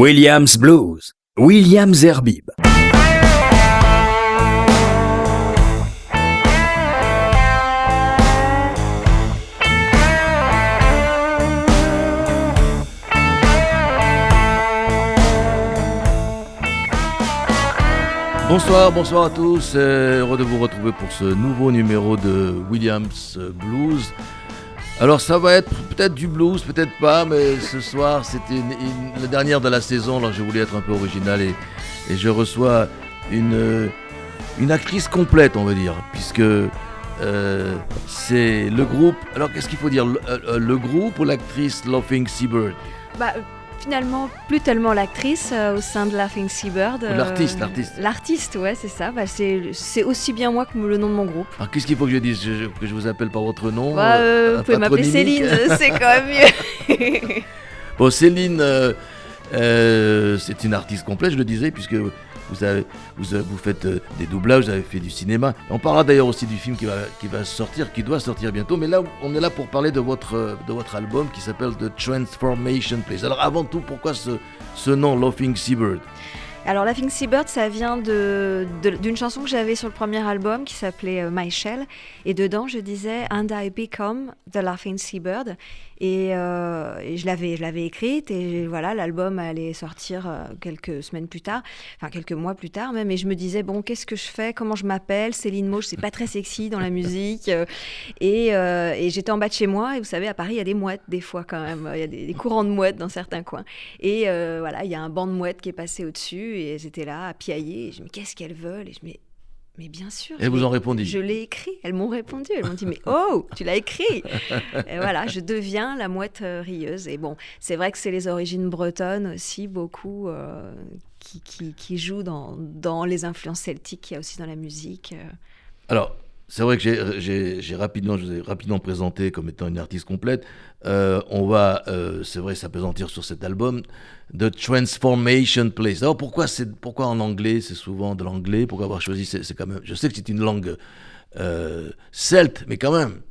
Williams Blues, William Zerbib. Bonsoir à tous, heureux de vous retrouver pour ce nouveau numéro de Williams Blues. Alors ça va être peut-être du blues, peut-être pas, mais ce soir c'était la dernière de la saison, alors je voulais être un peu original et je reçois une actrice complète, on va dire, puisque c'est le groupe, alors qu'est-ce qu'il faut dire, le groupe ou l'actrice Laughing Seabird? Finalement, plus tellement l'actrice au sein de Laughing Seabird. L'artiste. L'artiste, ouais, c'est ça. C'est aussi bien moi que le nom de mon groupe. Alors qu'est-ce qu'il faut que je dise, que je vous appelle par votre nom? Vous pouvez m'appeler Céline, c'est quand même mieux. Bon, Céline, c'est une artiste complète, je le disais, puisque vous faites des doublages, vous avez fait du cinéma. On parlera d'ailleurs aussi du film qui doit sortir bientôt. Mais là, on est là pour parler de votre album qui s'appelle The Transformation Place. Alors avant tout, pourquoi ce nom, Laughing Seabird? Alors, Laughing Seabird, ça vient d'une chanson que j'avais sur le premier album qui s'appelait My Shell. Et dedans, je disais « And I become the Laughing Seabird ». Et je l'avais écrite et voilà, l'album allait sortir quelques semaines plus tard, enfin quelques mois plus tard même. Et je me disais, bon, qu'est-ce que je fais? Comment je m'appelle? Céline Mauche, c'est pas très sexy dans la musique. Et j'étais en bas de chez moi et vous savez, à Paris, il y a des mouettes des fois quand même. Il y a des courants de mouettes dans certains coins. Et voilà, il y a un banc de mouettes qui est passé au-dessus et elles étaient là à piailler. Et je me dis, qu'est-ce qu'elles veulent? Et je me dis, mais bien sûr. Elles vous ont répondu? Je l'ai écrit. Elles m'ont répondu. Elles m'ont dit, mais oh, tu l'as écrit. Et voilà, je deviens la mouette rieuse. Et bon, c'est vrai que c'est les origines bretonnes aussi, beaucoup, qui jouent dans les influences celtiques qu'il y a aussi dans la musique. Alors, c'est vrai que je vous ai rapidement présenté comme étant une artiste complète. On va, c'est vrai, s'appesantir sur cet album, The Transformation Place. Alors pourquoi en anglais? C'est souvent de l'anglais. Pourquoi avoir choisi? C'est quand même. Je sais que c'est une langue celte, mais quand même.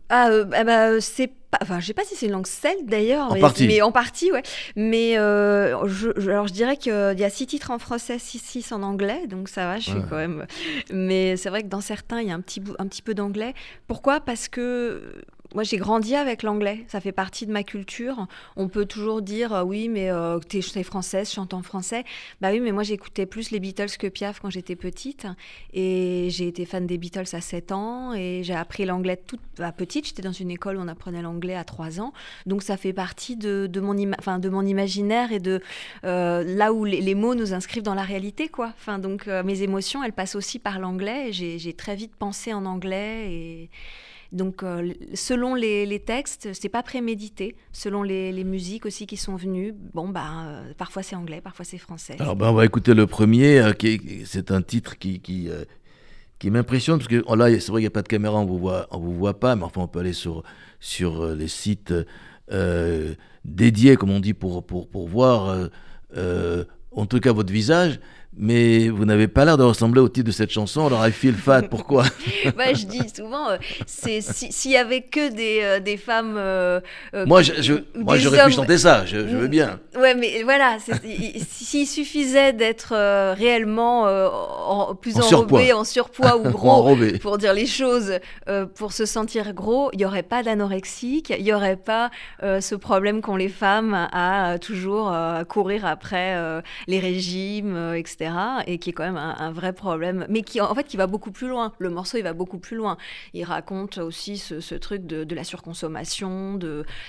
C'est pas. Enfin, je sais pas si c'est une langue celte d'ailleurs. Mais en partie, ouais. Mais alors je dirais qu'il y a 6 titres en français, 6 en anglais, donc ça va. Je suis quand même. Mais c'est vrai que dans certains, il y a un petit peu d'anglais. Pourquoi? Parce que moi, j'ai grandi avec l'anglais. Ça fait partie de ma culture. On peut toujours dire oui, mais t'es française, chante en français. Bah oui, mais moi, j'écoutais plus les Beatles que Piaf quand j'étais petite. Et j'ai été fan des Beatles à 7 ans. Et j'ai appris l'anglais toute petite. J'étais dans une école où on apprenait l'anglais à 3 ans. Donc, ça fait partie de mon imaginaire et de là où les mots nous inscrivent dans la réalité, quoi. Enfin, donc, mes émotions, elles passent aussi par l'anglais. J'ai très vite pensé en anglais et... Donc, selon les textes, c'est pas prémédité. Selon les musiques aussi qui sont venues, parfois c'est anglais, parfois c'est français. Alors, on va écouter le premier. C'est un titre qui m'impressionne parce que là, c'est vrai qu'il n'y a pas de caméra, on vous voit pas, mais enfin, on peut aller sur les sites dédiés, comme on dit, pour voir en tout cas votre visage. Mais vous n'avez pas l'air de ressembler au titre de cette chanson. Alors, I Feel Fat, pourquoi? Je dis souvent, s'il y avait que des femmes... moi, j'aurais pu chanter ça, je veux bien. Ouais, mais voilà, s'il suffisait d'être réellement plus enrobé, en surpoids ou gros, pour dire les choses, pour se sentir gros, il n'y aurait pas d'anorexique, il n'y aurait pas ce problème qu'ont les femmes à toujours courir après les régimes, etc. Et qui est quand même un vrai problème, mais qui va beaucoup plus loin. Le morceau, il va beaucoup plus loin. Il raconte aussi ce truc de la surconsommation,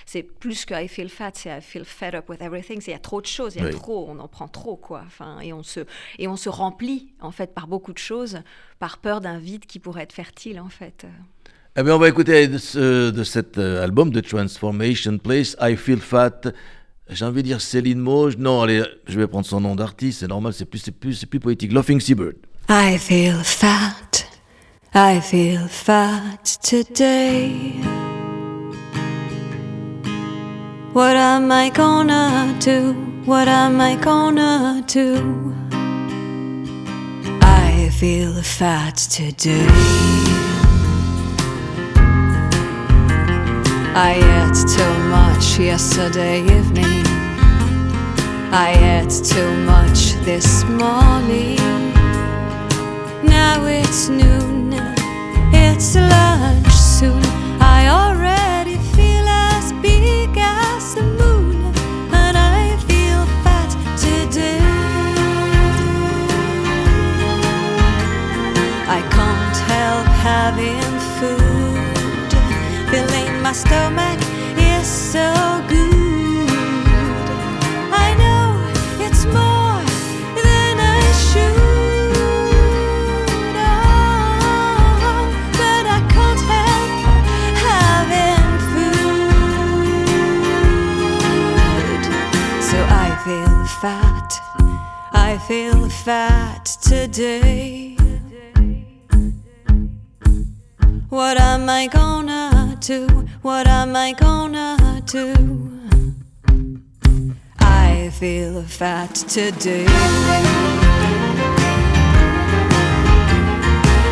c'est plus que I feel fat, c'est I feel fed up with everything. Il y a trop de choses, il y a trop, on en prend trop, quoi. Enfin, et on se remplit, en fait, par beaucoup de choses, par peur d'un vide qui pourrait être fertile, en fait. Eh bien, on va écouter de cet album, The Transformation Place, I Feel Fat. J'ai envie de dire Céline Mauche. Non, allez, je vais prendre son nom d'artiste, c'est normal, c'est plus poétique. Laughing Seabird. I feel fat today. What am I gonna do? What am I gonna do? I feel fat today. I ate too much yesterday evening. I ate too much this morning. Now it's noon, it's lunch soon. I already feel as big as the moon, and I feel fat today. I can't help having food, filling my stomach is so good. I know it's more than I should, oh, but I can't help having food. So I feel fat today. What am I gonna do? What am I gonna do? I feel fat today.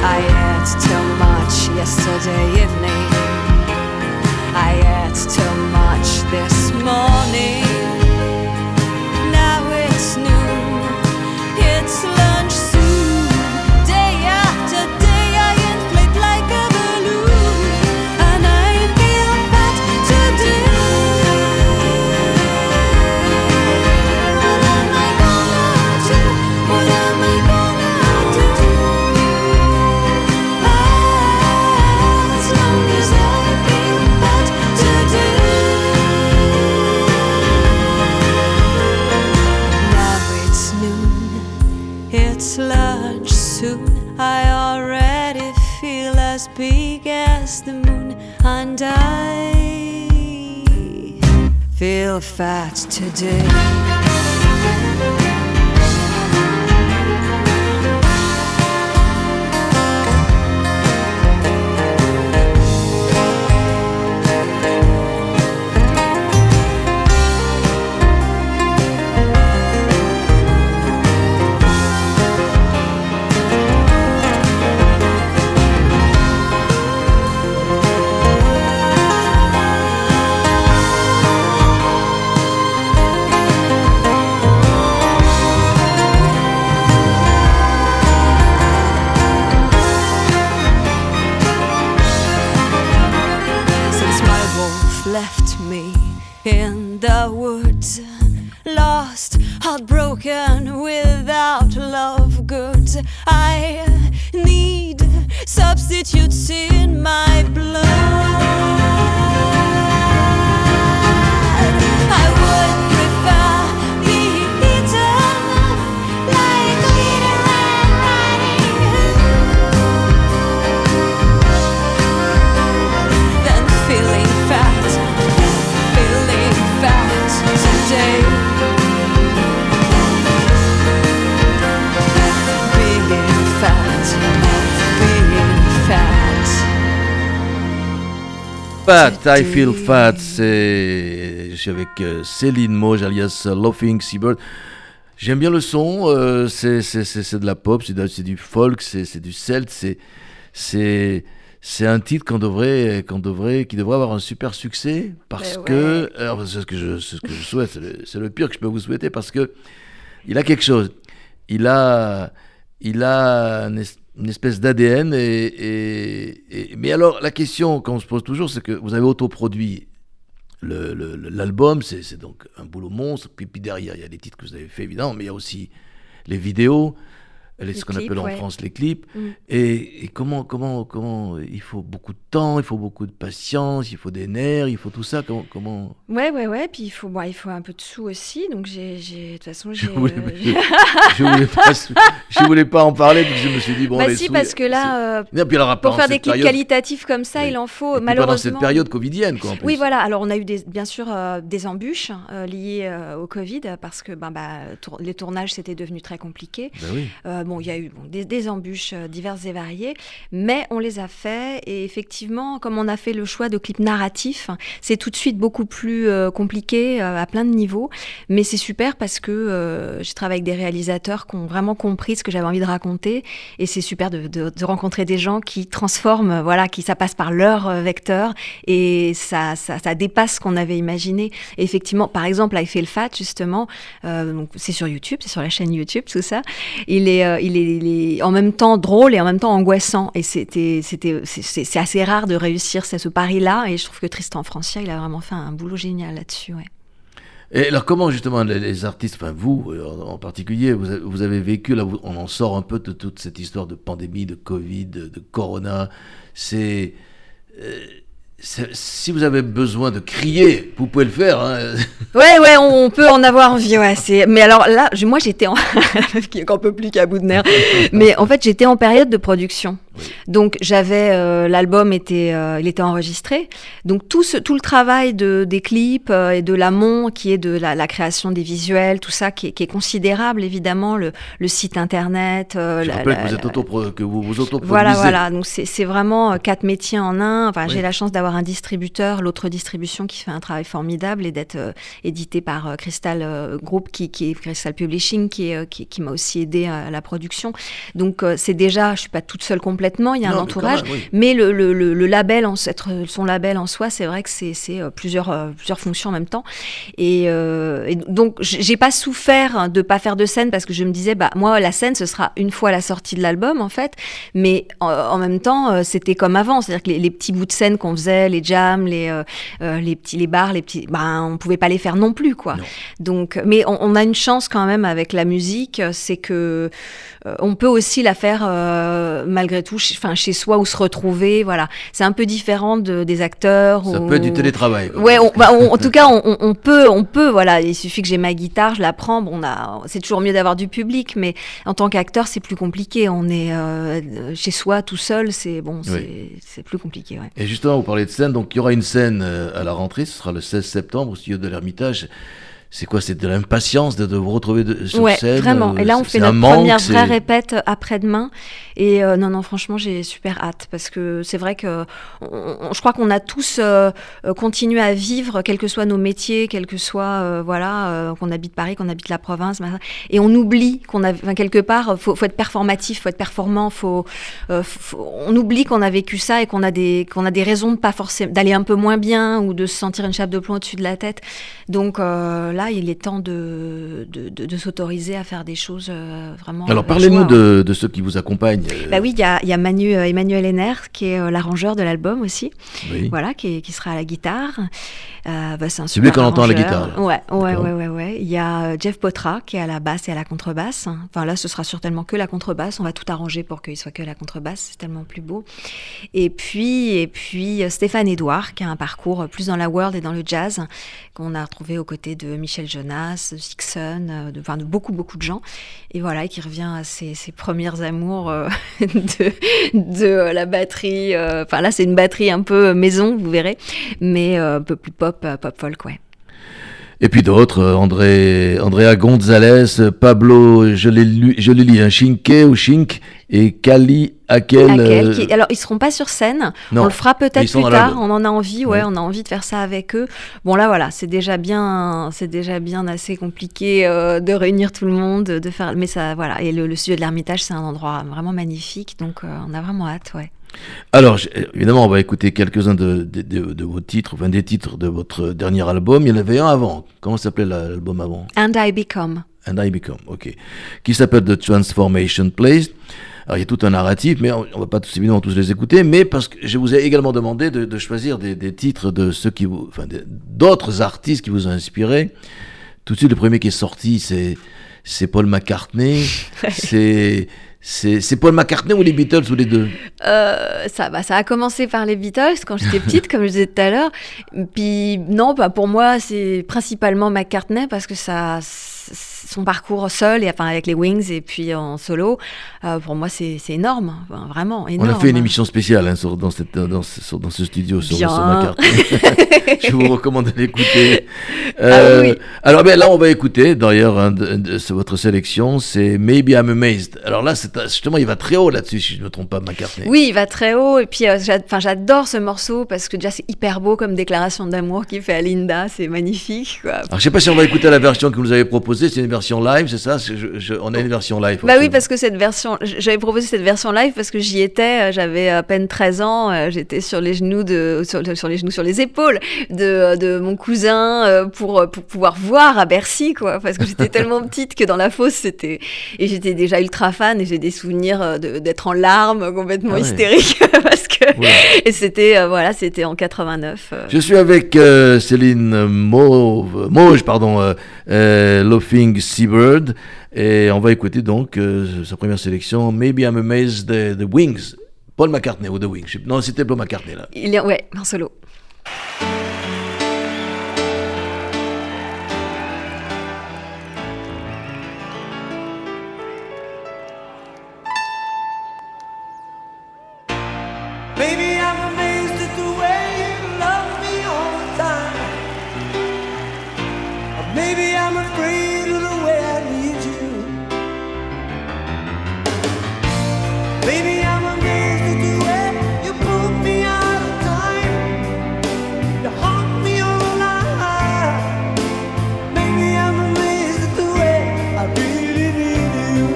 I ate too much yesterday evening. I ate too much this morning. Now it's noon, it's lunch soon. Day after day I inflate like a balloon, and I feel fat today. What am I gonna do? What am I gonna do? As long as I feel fat today. Now it's noon, it's lunch soon. I already feel as big as the moon, and I feel fat today. Since my wolf left me in the woods, lost, heartbroken, without love goods, I need substitutes in my blood. I would prefer being eaten like leader and riding than feeling fat today. Being fat. Fat, I Feel Fat, je suis avec Céline Mauge alias Laughing Seabird. J'aime bien le son, c'est de la pop, c'est du folk, c'est du celt, c'est un titre qui devrait avoir un super succès parce que, alors, c'est ce que je souhaite, c'est le pire que je peux vous souhaiter parce que il a quelque chose, il a une espèce d'ADN mais alors la question qu'on se pose toujours, c'est que vous avez autoproduit l'album, c'est donc un boulot monstre, puis derrière il y a les titres que vous avez fait évidemment, mais il y a aussi les vidéos, ce qu'on appelle en France les clips, et comment il faut beaucoup de temps, il faut beaucoup de patience, il faut des nerfs, il faut tout ça, comment... Ouais, puis il faut un peu de sous aussi, donc de toute façon je voulais pas en parler, donc je me suis dit bon, les sous, parce que là, alors, pour faire des clips qualitatifs comme ça, il en faut malheureusement. Pendant cette période covidienne, quoi. En plus. Oui, voilà. Alors on a eu bien sûr des embûches liées au Covid parce que les tournages c'était devenu très compliqué. Ben oui. bon, il y a eu des embûches diverses et variées, mais on les a fait. Et effectivement, comme on a fait le choix de clips narratifs, c'est tout de suite beaucoup plus compliqué à plein de niveaux. Mais c'est super parce que je travaille avec des réalisateurs qui ont vraiment compris ce que j'avais envie de raconter. Et c'est super de rencontrer des gens qui transforment, qui ça passe par leur vecteur. Et ça dépasse ce qu'on avait imaginé. Et effectivement, par exemple, I Feel Fat, justement, donc c'est sur YouTube, c'est sur la chaîne YouTube, tout ça. Il est en même temps drôle et en même temps angoissant. Et c'est assez rare de réussir ce pari-là. Et je trouve que Tristan Francia, il a vraiment fait un boulot génial là-dessus. Ouais. Et alors comment justement les artistes, enfin vous en particulier, vous avez vécu, là on en sort un peu de toute cette histoire de pandémie, de Covid, de Corona. Si vous avez besoin de crier, vous pouvez le faire. Hein. Ouais, on peut en avoir envie. Ouais, mais alors là, moi j'étais la meuf qui est un peu plus qu'à bout de nerfs. Mais en fait, j'étais en période de production. Oui. Donc j'avais l'album il était enregistré. Donc tout le travail des clips et de l'amont, qui est de la création des visuels, tout ça qui est considérable évidemment, le site internet. Je rappelle que vous vous autoproduisez. Voilà. Donc c'est vraiment 4 métiers en un. Enfin, j'ai la chance d'avoir un distributeur, l'autre distribution qui fait un travail formidable et d'être édité par Crystal Group, qui est Crystal Publishing, qui m'a aussi aidé à la production. Donc c'est déjà, je suis pas toute seule complètement. Il y a un entourage, mais le label, son label en soi, c'est vrai que c'est plusieurs fonctions en même temps. Et donc, j'ai pas souffert de pas faire de scène parce que je me disais, moi, la scène, ce sera une fois la sortie de l'album, en fait. Mais en même temps, c'était comme avant. C'est-à-dire que les petits bouts de scène qu'on faisait, les jams, les bars, on pouvait pas les faire non plus, quoi. Non. Donc, mais on a une chance quand même avec la musique, c'est que on peut aussi la faire malgré tout chez soi ou se retrouver, voilà. C'est un peu différent des acteurs. Ça peut être du télétravail. Ouais, en tout cas, on peut, voilà. Il suffit que j'ai ma guitare, je la prends. C'est toujours mieux d'avoir du public, mais en tant qu'acteur, c'est plus compliqué. On est chez soi tout seul, c'est plus compliqué. Ouais. Et justement, vous parlez de scène, donc il y aura une scène à la rentrée, ce sera le 16 septembre au studio de l'Ermitage. C'est quoi? C'est de l'impatience de vous retrouver sur scène? Ouais, vraiment. Et là, on fait notre première vraie répète après-demain. Et non, franchement, j'ai super hâte. Parce que c'est vrai que je crois qu'on a tous continué à vivre, quels que soient nos métiers, quel que soit, qu'on habite Paris, qu'on habite la province. Et on oublie quelque part, faut être performatif, faut être performant, on oublie qu'on a vécu ça et qu'on a des raisons de pas forcément, d'aller un peu moins bien ou de se sentir une chape de plomb au-dessus de la tête. Donc, là, il est temps de s'autoriser à faire des choses vraiment. Alors, parlez-nous de ceux qui vous accompagnent. Oui, il y a Emmanuel Henner, qui est l'arrangeur de l'album aussi, voilà, qui sera à la guitare. C'est un super lui qu'on entend à la guitare. Là. Ouais. Il y a Jeff Potra, qui est à la basse et à la contrebasse. Enfin, là, ce sera certainement que la contrebasse. On va tout arranger pour qu'il soit que la contrebasse. C'est tellement plus beau. Et puis Stéphane Edouard, qui a un parcours plus dans la world et dans le jazz, qu'on a retrouvé aux côtés de Michel Jonas, de Dixon, de beaucoup de gens, et voilà, qui revient à ses premières amours de la batterie. Enfin là, c'est une batterie un peu maison, vous verrez, mais un peu plus pop folk, ouais. Et puis d'autres, Andrea Gonzalez, Pablo, je l'ai lu, Shink et Kali Akel. Alors, ils seront pas sur scène. Non. On le fera peut-être plus tard. On en a envie, on a envie de faire ça avec eux. Bon, là, voilà, c'est déjà bien assez compliqué de réunir tout le monde, de faire, mais ça, voilà. Et le studio de l'Ermitage, c'est un endroit vraiment magnifique, donc on a vraiment hâte, ouais. Alors, évidemment, on va écouter quelques-uns de vos titres, enfin des titres de votre dernier album. Il y en avait un avant. Comment s'appelait l'album avant? And I Become, ok. Qui s'appelle The Transformation Place. Alors, il y a tout un narratif, mais on va pas évidemment tous les écouter, mais parce que je vous ai également demandé de choisir des titres de ceux d'autres artistes qui vous ont inspiré. Tout de suite, le premier qui est sorti, c'est Paul McCartney. C'est Paul McCartney ou les Beatles ou les deux? Ça a commencé par les Beatles quand j'étais petite, comme je disais tout à l'heure. Puis non, pour moi, c'est principalement McCartney parce que ça son parcours seul, et enfin avec les Wings et puis en solo, pour moi c'est énorme, enfin, vraiment énorme. On a fait une émission spéciale hein, dans ce studio sur Bien. McCartney. Je vous recommande de l'écouter. Oui. Alors là, on va écouter d'ailleurs votre sélection, c'est Maybe I'm Amazed. Alors là, justement, il va très haut là-dessus, si je ne me trompe pas, McCartney. Oui, il va très haut, et puis j'adore ce morceau parce que déjà c'est hyper beau comme déclaration d'amour qu'il fait à Linda, c'est magnifique, quoi. Alors je sais pas si on va écouter la version que vous nous avez proposée, c'est une version live, c'est ça? On a une version live. Bah oui, parce que j'avais proposé cette version live parce que j'y étais, j'avais à peine 13 ans, j'étais sur les genoux sur les épaules de mon cousin pour pouvoir voir à Bercy, quoi, parce que j'étais tellement petite que dans la fosse et j'étais déjà ultra fan, et j'ai des souvenirs d'être en larmes complètement hystériques parce que et c'était en 89. Je suis avec Céline Mauge, Laughing Seabird, et on va écouter donc sa première sélection, Maybe I'm Amazed, The Wings, Paul McCartney ou The Wings. Non, c'était Paul McCartney là. Ouais, en solo. Maybe I'm amazed at the way you love me all the time. Or maybe I'm afraid of the way I need you. Maybe I'm amazed at the way you pull me out of time. You haunt me all night. Maybe I'm amazed at the way I really need you.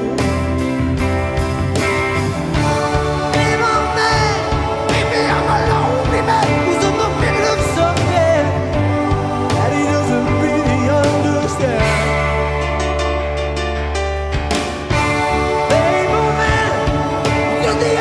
Maybe I'm mad. Maybe I'm a lonely man who's in the middle of something that he doesn't really understand. Baby, man, you're the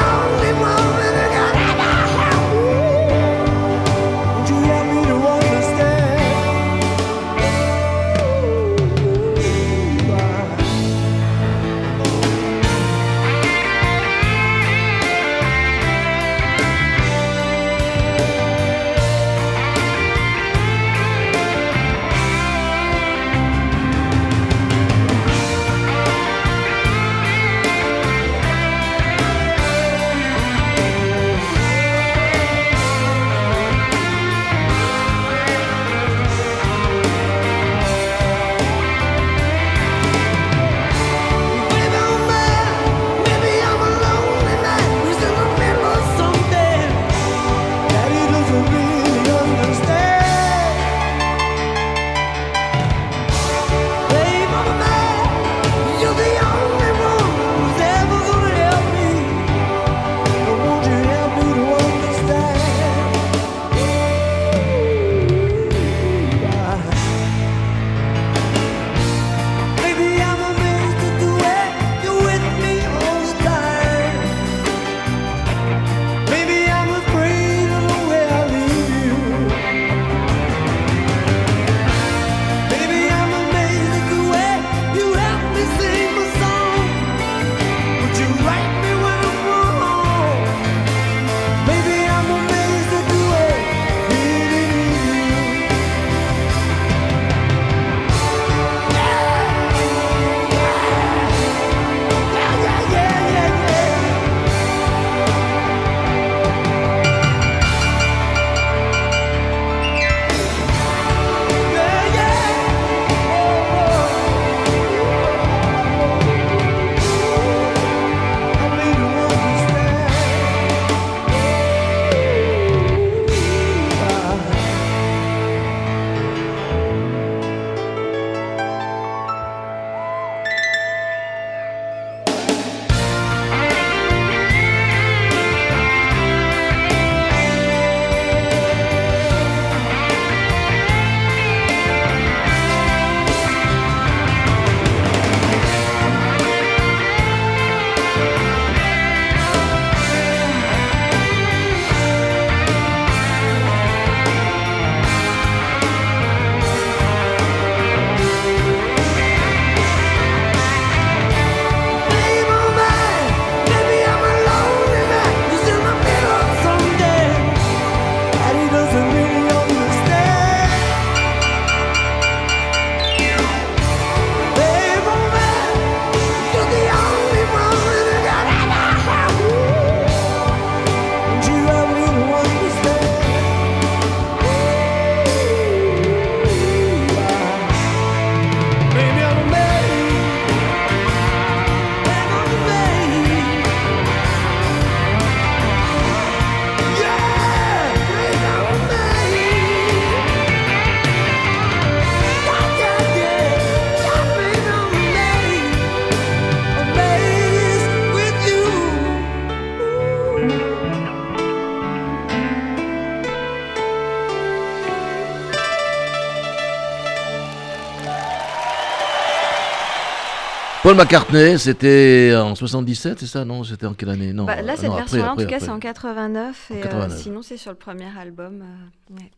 Paul McCartney, c'était en 77, c'est ça? Non, c'était en quelle année? Non, Bah, là, cette non, version-là, en tout après. cas, c'est en 89. En Et 89. sinon, c'est sur le premier album,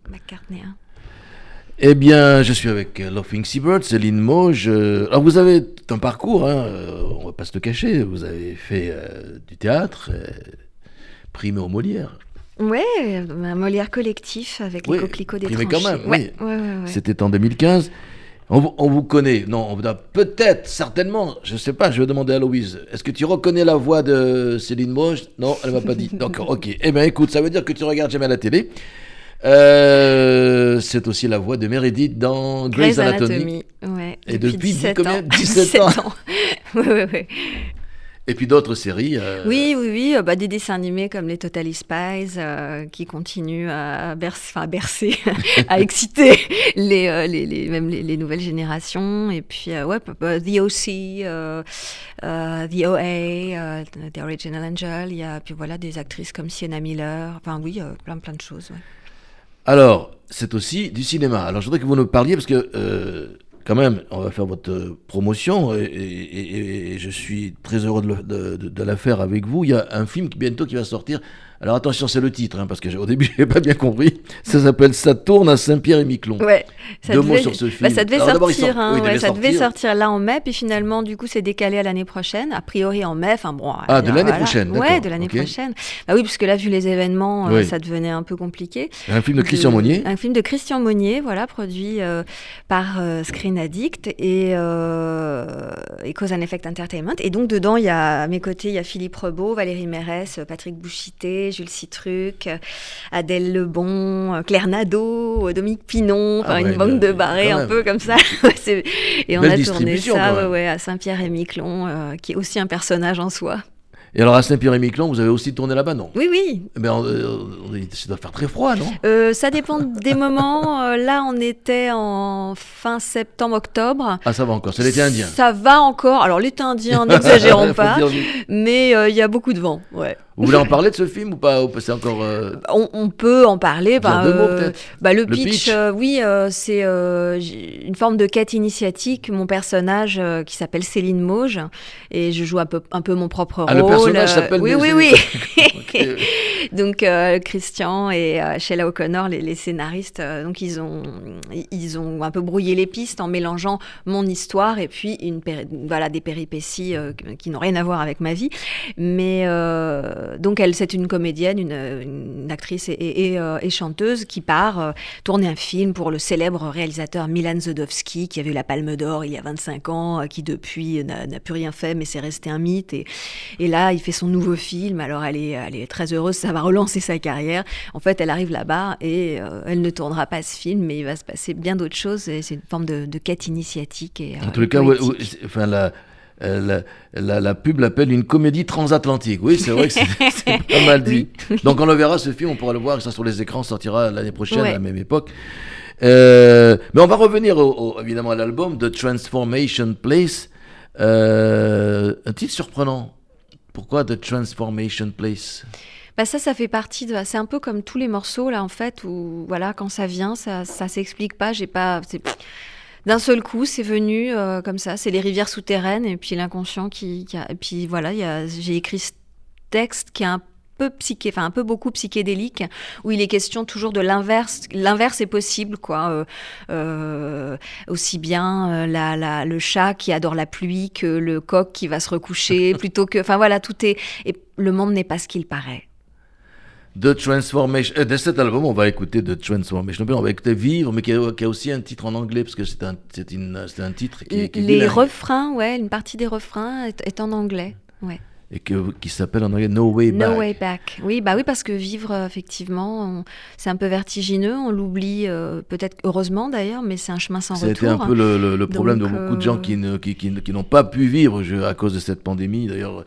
McCartney 1. Eh bien, je suis avec Laughing Seabird, Céline Mauge. Alors, vous avez un parcours, hein, on va pas se le cacher. Vous avez fait du théâtre, primé au Molière. Ouais, un Molière collectif avec les Oui, coquelicots des primé tranchées. quand même, Ouais, oui. ouais. C'était en 2015. On vous connaît. Non, on a peut-être, certainement, je ne sais pas, je vais demander à Louise. Est-ce que tu reconnais la voix de Céline Mauge? Non, elle ne m'a pas dit. Donc, ok. Eh bien, écoute, ça veut dire que tu regardes jamais la télé. C'est aussi la voix de Meredith dans Grey's Anatomy. Ouais, Et depuis 17 combien ans. 17 ans. Ouais. Et puis d'autres séries. Oui, des dessins animés comme les Totally Spies qui continuent à bercer, à exciter même les nouvelles générations. Et puis, The O.C., The O.A., The Original Angel. Il y a puis voilà, des actrices comme Sienna Miller. Enfin, oui, plein de choses. Ouais. Alors, c'est aussi du cinéma. Alors, je voudrais que vous nous parliez, parce que, quand même, on va faire votre promotion, et je suis très heureux de la faire avec vous. Il y a un film bientôt qui va sortir. Alors, attention, c'est le titre, hein, parce qu'au début, je n'ai pas bien compris. Ça s'appelle « Ça tourne à Saint-Pierre-et-Miquelon ». Ouais, Deux mots sur ce film. Ça devait Alors, d'abord, sortir, ça devait sortir sortir là en mai, puis finalement, du coup, c'est décalé à l'année prochaine. A priori en mai, enfin bon. De l'année prochaine, d'accord. Ouais, de l'année Ok. prochaine. Bah oui, parce que là, vu les événements, Oui. ça devenait un peu compliqué. Un film de Christian Monnier. Un film de Christian Monnier, voilà, produit par Screen Addict et Cause and Effect Entertainment. Et donc, dedans, à mes côtés, il y a Philippe Rebaud, Valérie Mérès, Patrick Bouchité, Jules Citruc, Adèle Lebon, Claire Nadeau, Dominique Pinon, enfin une bande de barrés un peu comme ça. Et on Belle a tourné distribution, ça quand même. à Saint-Pierre-et-Miquelon, qui est aussi un personnage en soi. Et alors, à Saint-Pierre-et-Miquelon, vous avez aussi tourné là-bas, non? Oui. Mais ça doit faire très froid, non? Ça dépend des moments. Là, on était en fin septembre-octobre. Ah, ça va encore, c'est l'été indien. Ça va encore. Alors, l'été indien, n'exagérons Faut pas. dire vite. Mais il y a beaucoup de vent, ouais. Vous voulez en parler de ce film ou pas? C'est encore... On peut en parler. Dire deux mots, peut-être. Le pitch. pitch, c'est une forme de quête initiatique. Mon personnage qui s'appelle Céline Mauge, et je joue un peu mon propre rôle. Ah, le personnage s'appelle Oui. Ok. Donc Christian et Sheila O'Connor, les scénaristes, donc ils ont un peu brouillé les pistes en mélangeant mon histoire et puis des péripéties qui n'ont rien à voir avec ma vie. Mais donc c'est une comédienne, une actrice et chanteuse qui part tourner un film pour le célèbre réalisateur Milan Zhodowski, qui a eu la Palme d'Or il y a 25 ans, qui depuis n'a plus rien fait, mais c'est resté un mythe. Et là, il fait son nouveau film. Alors elle est très heureuse, ça va relancer sa carrière. En fait, elle arrive là-bas et elle ne tournera pas ce film, mais il va se passer bien d'autres choses. Et c'est une forme de quête initiatique. En tous les cas, la pub l'appelle une comédie transatlantique. Oui, c'est vrai que c'est pas mal dit. Oui. Donc on le verra, ce film, on pourra le voir, ça sur les écrans, sortira l'année prochaine Ouais. à la même époque. Mais on va revenir évidemment à l'album The Transformation Place. Un titre surprenant. Pourquoi The Transformation Place? Ça fait partie de... C'est un peu comme tous les morceaux, là, en fait, où, voilà, quand ça vient, ça s'explique pas. D'un seul coup, c'est venu comme ça. C'est les rivières souterraines et puis l'inconscient Et puis, voilà, j'ai écrit ce texte qui est un peu beaucoup psychédélique, où il est question toujours de l'inverse. L'inverse est possible, quoi. Aussi bien le chat qui adore la pluie que le coq qui va se recoucher, plutôt que... Enfin, voilà, tout est... Et le monde n'est pas ce qu'il paraît. The Transformation. De cet album, on va écouter The Transformation. On va écouter Vivre, mais qui a aussi un titre en anglais, parce que c'est un titre qui est Les bilingue. refrains, une partie des refrains est en anglais, ouais. Et qui s'appelle en anglais No Way Back. No Way Back. Oui, parce que vivre, effectivement, c'est un peu vertigineux. On l'oublie, peut-être heureusement d'ailleurs, mais c'est un chemin sans retour. C'était un peu le problème Donc, de beaucoup de gens qui n'ont pas pu vivre à cause de cette pandémie. D'ailleurs,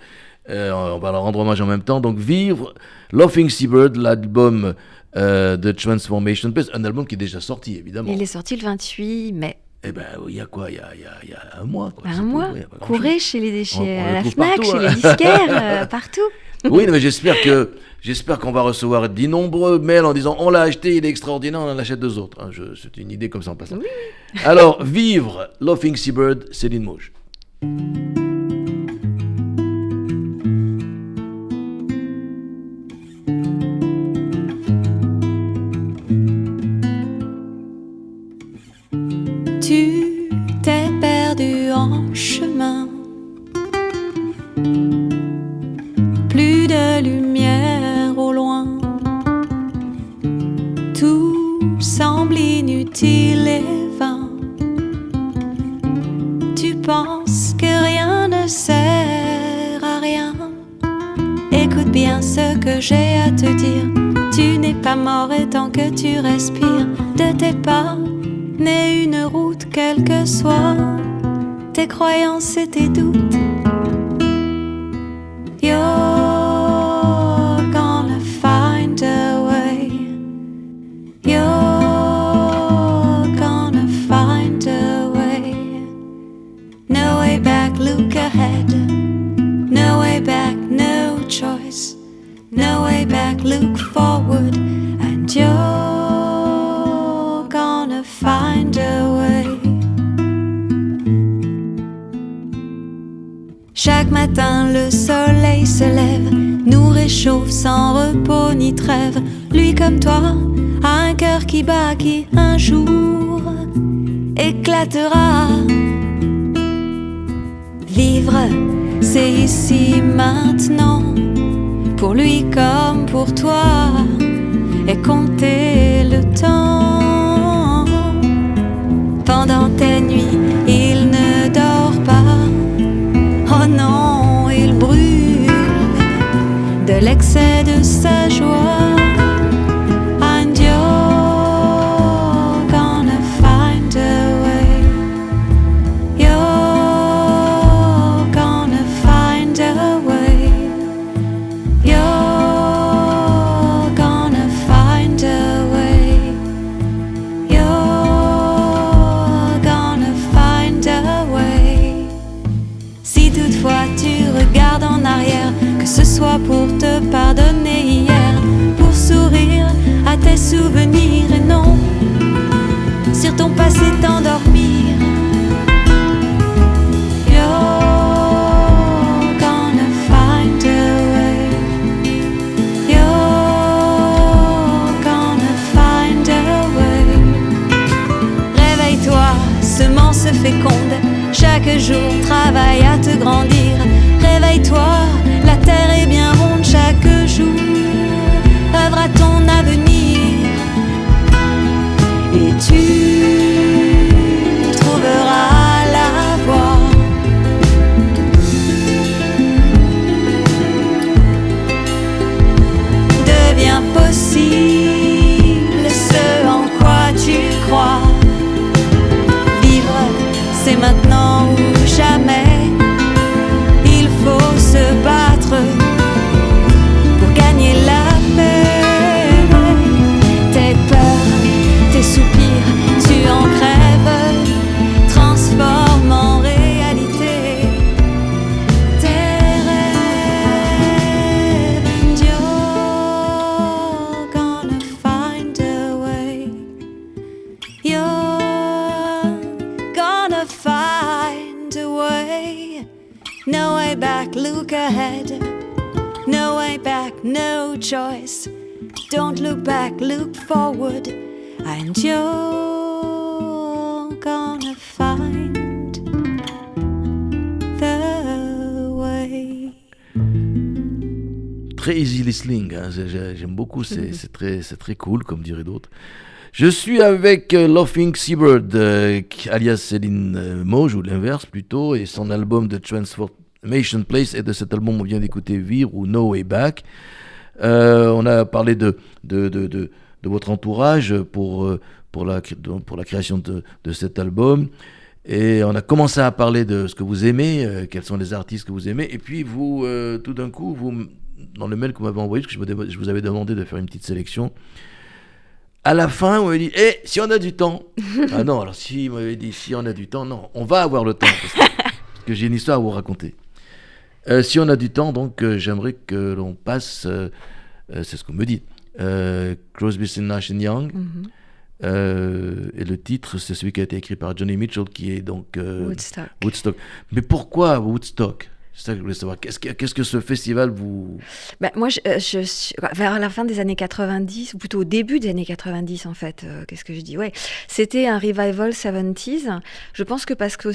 on va leur rendre hommage en même temps. Donc, Vivre, Laughing Seabird, l'album The Transformation Place, un album qui est déjà sorti, évidemment. Il est sorti le 28 mai. Eh ben, il y a quoi? Il y a un mois. Quoi. Un mois. Il y a pas Courez grand-chose. On à le la trouve FNAC, partout, chez hein. les disquaires, partout. Oui, mais j'espère qu'on va recevoir d'innombreux mails en disant on l'a acheté, il est extraordinaire, on en achète deux autres. Hein, c'est une idée comme ça en passant. Oui. Alors, Vivre, Laughing Seabird, Céline Mauge. bien ce que j'ai à te dire. Tu n'es pas mort et tant que tu respires, de tes pas naît une route, quelle que soit tes croyances et tes doutes. You're gonna find a way. You're gonna find a way. No way back, look ahead. No way back, no choice. No way back, look forward. And you're gonna find a way. Chaque matin le soleil se lève, nous réchauffe sans repos ni trêve. Lui comme toi a un cœur qui bat, qui un jour éclatera. Vivre, c'est ici maintenant, pour lui comme pour toi, et compter le temps. Pendant tes nuits, il ne dort pas. Oh non, il brûle de l'excès de sa joie. And you're gonna find a way. You're gonna find a way. You're gonna find a way. You're gonna find a way. Si toutefois tu regardes en arrière, que ce soit pour te pardonner hier, pour sourire à tes souvenirs et non sur ton passé t'endormir. You're gonna find a way. You're gonna find a way. Réveille-toi, semence féconde, chaque jour travaille à te grandir. Réveille-toi, la terre est bien ronde, chaque jour œuvre à ton avenir. Et tu trouveras la voie. Devient possible ce en quoi tu crois. Vivre, c'est maintenant ou jamais. Il faut se battre pour gagner la paix. Tes peurs, tes soupirs, tu en crèves, transforme en réalité tes rêves. And you're gonna find a way. You're gonna find a way. No way back, look ahead. No way back, no choice. Don't look back, look forward. And you're gonna find the way. Très easy listening, hein. J'aime beaucoup, c'est très cool, comme diraient d'autres. Je suis avec Laughing Seabird, alias Céline Mauge, ou l'inverse plutôt, et son album The Transformation Place, et de cet album on vient d'écouter Vivre ou No Way Back. On a parlé de votre entourage pour la création de cet album, et on a commencé à parler de ce que vous aimez, quels sont les artistes que vous aimez, et puis vous, tout d'un coup, dans le mail que vous m'avez envoyé, parce que je vous avais demandé de faire une petite sélection, à la fin, on m'avait dit, si on a du temps. Ah non, alors si, on m'avait dit, si on a du temps, non, on va avoir le temps, parce que j'ai une histoire à vous raconter. Si on a du temps, donc, j'aimerais que l'on passe, c'est ce qu'on me dit, Crosby, Nash & Young, et le titre, c'est celui qui a été écrit par Johnny Mitchell, qui est donc Woodstock. Mais pourquoi Woodstock ? C'est ça que je voulais savoir. Qu'est-ce que ce festival vous... Moi, je suis vers la fin des années 90, ou plutôt au début des années 90 en fait, qu'est-ce que je dis ? Ouais, c'était un revival 70s. Je pense que parce que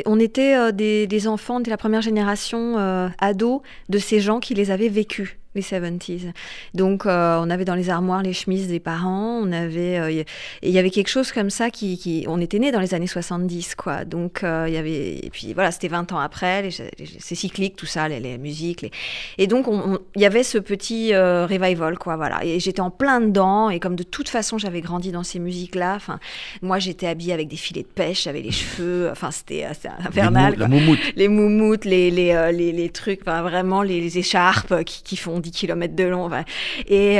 on était des enfants de la première génération ados de ces gens qui les avaient vécus. les 70s. Donc, on avait dans les armoires les chemises des parents. On avait, et il y avait quelque chose comme ça on était nés dans les années 70, quoi. Donc, il y avait, et puis voilà, c'était 20 ans après. C'est cyclique, tout ça, les musiques. Et donc, il y avait ce petit revival, quoi. Voilà. Et j'étais en plein dedans. Et comme de toute façon, j'avais grandi dans ces musiques-là. Enfin, moi, j'étais habillée avec des filets de pêche, j'avais les cheveux. Enfin, c'était infernal. La moumoute. Les moumoutes, les trucs, enfin, vraiment les écharpes qui font 10 km de long. Enfin. Et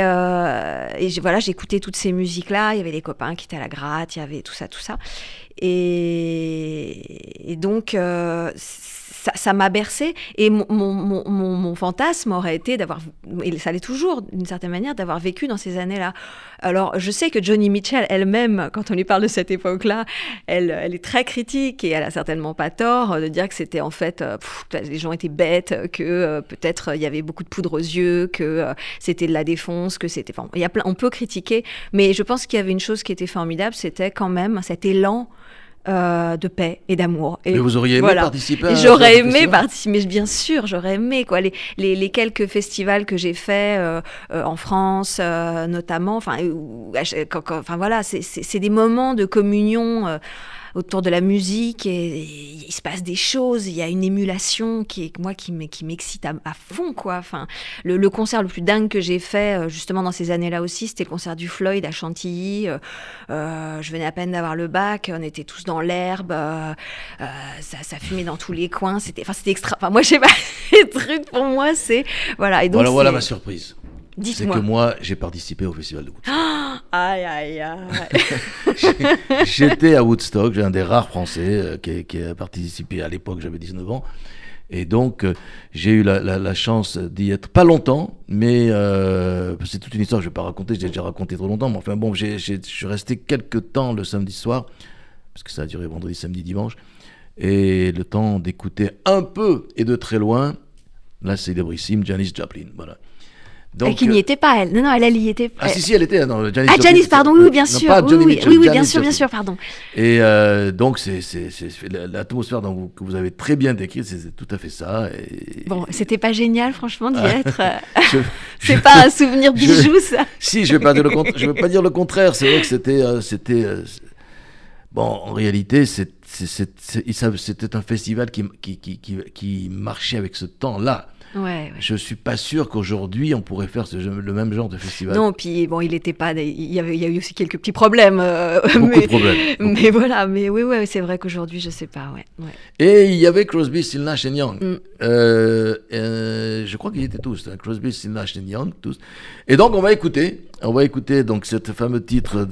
voilà, j'écoutais toutes ces musiques-là. Il y avait les copains qui étaient à la gratte, il y avait tout ça. Et donc, ça m'a bercée. Et mon fantasme aurait été d'avoir, et ça l'est toujours d'une certaine manière, d'avoir vécu dans ces années-là. Alors, je sais que Joni Mitchell elle-même, quand on lui parle de cette époque-là, elle est très critique et elle a certainement pas tort de dire que c'était en fait, les gens étaient bêtes, que peut-être il y avait beaucoup de poudre aux yeux, que c'était de la défonce, que c'était... Enfin, on peut critiquer, mais je pense qu'il y avait une chose qui était formidable, c'était quand même cet élan de paix et d'amour. Et mais vous auriez aimé participer à J'aurais aimé participer, mais bien sûr, j'aurais aimé, quoi. Les quelques festivals que j'ai faits en France, notamment, enfin voilà, c'est des moments de communion autour de la musique, et il se passe des choses, il y a une émulation qui m'excite à fond, quoi. Enfin, le concert le plus dingue que j'ai fait justement dans ces années-là aussi, c'était le concert du Floyd à Chantilly. Je venais à peine d'avoir le bac, on était tous dans l'herbe, ça fumait dans tous les coins, c'était extra. Enfin, moi, je sais pas, les trucs pour moi, c'est voilà. Et donc voilà ma surprise. Dites-moi. C'est que moi, j'ai participé au festival de Woodstock. Aïe, aïe, aïe. J'étais à Woodstock, j'ai un des rares Français qui a participé à l'époque, j'avais 19 ans. Et donc, j'ai eu la chance d'y être pas longtemps, mais c'est toute une histoire que je ne vais pas raconter, je l'ai déjà raconté trop longtemps. Mais enfin bon, je suis resté quelques temps le samedi soir, parce que ça a duré vendredi, samedi, dimanche, et le temps d'écouter un peu et de très loin la célébrissime Janis Joplin, voilà. Donc, qui n'y était pas, elle. Non, elle y était. Ah si, elle était. Non, Janis Joplin, Janis, pardon, oui, bien sûr. Pas Johnny Mitchell, oui, Janis bien sûr, pardon. Et donc, c'est l'atmosphère que vous avez très bien décrite, c'est tout à fait ça. Et... Bon, c'était pas génial, franchement, d'y être. C'est pas un souvenir bijou, ça. Si, je vais pas dire le contraire. C'est vrai que c'était. Bon, en réalité, c'était un festival qui marchait avec ce temps-là. Ouais. Je suis pas sûr qu'aujourd'hui on pourrait faire le même genre de festival. Non, puis bon, il y a eu aussi quelques petits problèmes. Beaucoup de problèmes. Mais voilà, mais oui, c'est vrai qu'aujourd'hui, je sais pas, ouais. Et il y avait Crosby, Stills, Nash & Young. Je crois qu'ils étaient tous, hein, Crosby, Stills, Nash & Young, tous. Et donc on va écouter donc ce fameux titre